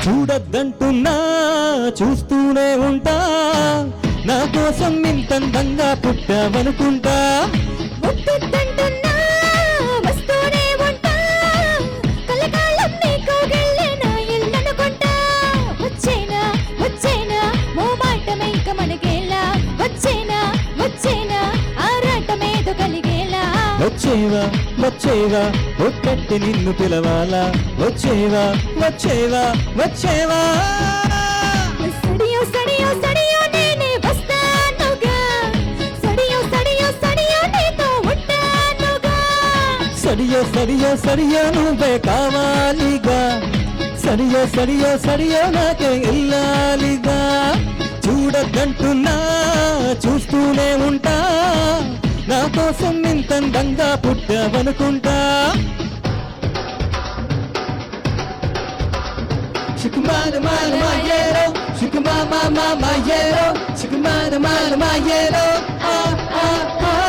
చూడొద్దంటున్నా చూస్తూనే ఉంటా, నా కోసం ఇంతందంగా పుట్టావనుకుంటా. ముద్దొద్దంటున్నా వస్తూనే ఉంటా, కలకాలం నీకు గెల్లే నా ఇల్లనుకుంటా. వచ్చేనా వచ్చేనా మోమాటమే ఇక మనకేలా, వచ్చేనా వచ్చేనా ఆరాటమేదో కలిగేలా. వచ్చేవా వచ్చేవా ఒక్కటి నిన్ను పిలవాలా, వచ్చేవా వచ్చేవా వచ్చేవా. సడియో సడియో సడియో నేనే వస్తానుగా, సడియో సడియో సడియో నీతో ఉంటానుగా. సడియో సడియో సడియో నువ్వే కావాలిగా, సడియో సడియో సడియో నాకే వెళ్ళాలిగా. చూడొద్దంటున్నా చూస్తూనే ఉంటా, నా కోసం ఇంతందంగా పుట్టావనుకుంటా. Shikmana mana mayero, shikmama mama yero, shikmana mana mayero, ah ah ah.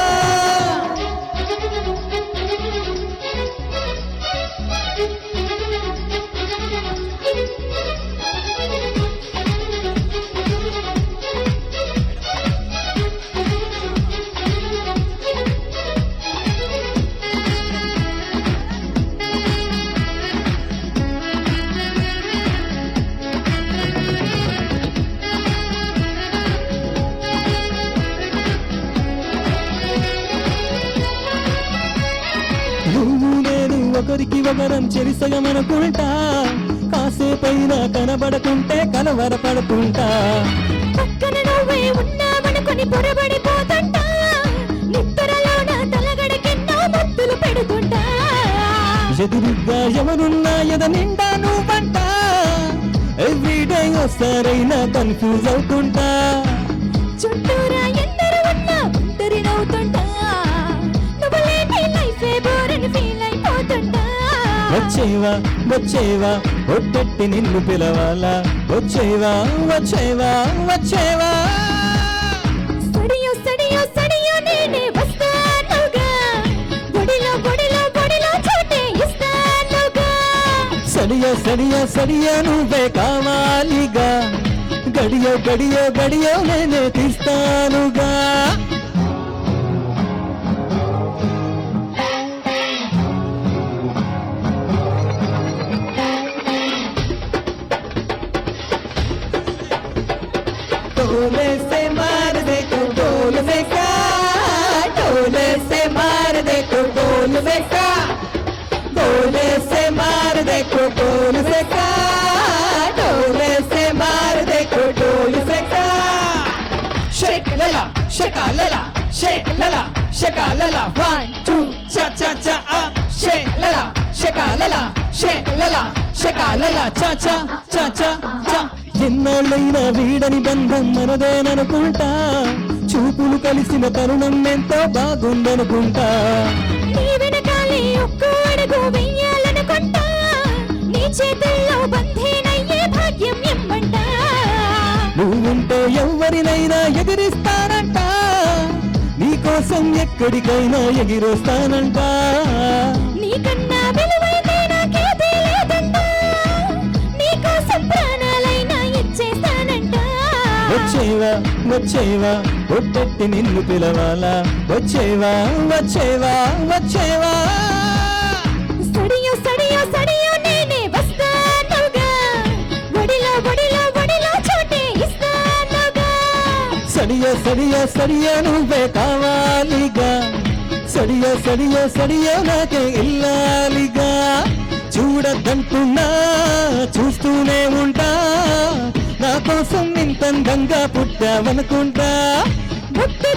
నువ్వు నేను ఒకరికి ఒకరం చెరిసగమనుకుంటా, కాసేపైనా కనబడకుంటే కలవరపడుకుంటా. పక్కన నువ్వే ఉన్నావనుకొని పొరబడిపోతుంటా, నిద్రలోన తలగడకెన్నో ముద్దులు పెడుతుంటా. ఎదురుగా ఎవరున్నా ఎద నిండా నువ్వంట, ఎవ్రీడే ఒకసారైనా కన్ఫ్యూజ్ అవుతుంటా. చుట్టూరా ఎందరు ఉన్నా ఒంటరి నవ్వుతుంటా, నువ్వు లేని లైఫే బోరని ఫీల్ అయిపోతుంటా. వచ్చేవా వచ్చేవా ఒట్టెట్టి నిన్ను పిలవాలా, వచ్చేవా వచ్చేవా వచ్చేవా. సడియో సడియో సడియో నేనే వస్తానుగా, గుడిలో గుడిలో గుడిలో చోటే ఇస్తానుగా. సడియో సడియో సడియో నువ్వే కావాలిగా, గడియో గడియో గడియో నేనే తీస్తానుగా. टोले से मार दे तो ढोल में का, टोले से मार दे तो ढोल में का, टोले से मार दे तो ढोल से का, टोले से मार दे तो ढोल से का. Shake lala, shake lala, shake lala, shake lala, 1 2 cha cha cha ah. Shake lala, shake lala, shake lala, shake lala, cha cha cha cha cha. ఎన్నాళ్ళైనా వీడని బంధం మనదేననుకుంటా, చూపులు కలిసిన తరుణం ఎంతో బాగుందనుకుంటా. నీ వెనకాలే ఒక్కో అడుగు వెయ్యాలనుకుంటా, నీ చేతుల్లో బంధేనయ్యే భాగ్యం ఇమ్మంటా. నువ్వుంటే ఎవరినైనా ఎదిరిస్తానంట, నీకోసం ఎక్కడికైనా ఎగిరొస్తానంట. నీకన్నా విలువైతే నాకేదీ లేదంటా, నీకోసం ప్రాణాలైనా ఇచ్చేస్తానంట. వచ్చేవా వచ్చేవా ఒట్టెట్టి నిన్ను పిలవాలా, వచ్చేవా వచ్చేవా వచ్చేవా. సడియో సడియో సడియో నేనే వస్తానుగా, ఒడిలో ఒడిలో ఒడిలో చోటే ఇస్తానుగా. సడియో సడియో సడియో నువ్వే కావాలిగా, సడియో సడియో సడియో నాకే వెళ్ళాలిగా. చూడొద్దంటున్నా చూస్తూనే ఉంటా, నా కోసం ఇంతందంగా పుట్టావనుకుంటా. ముద్దు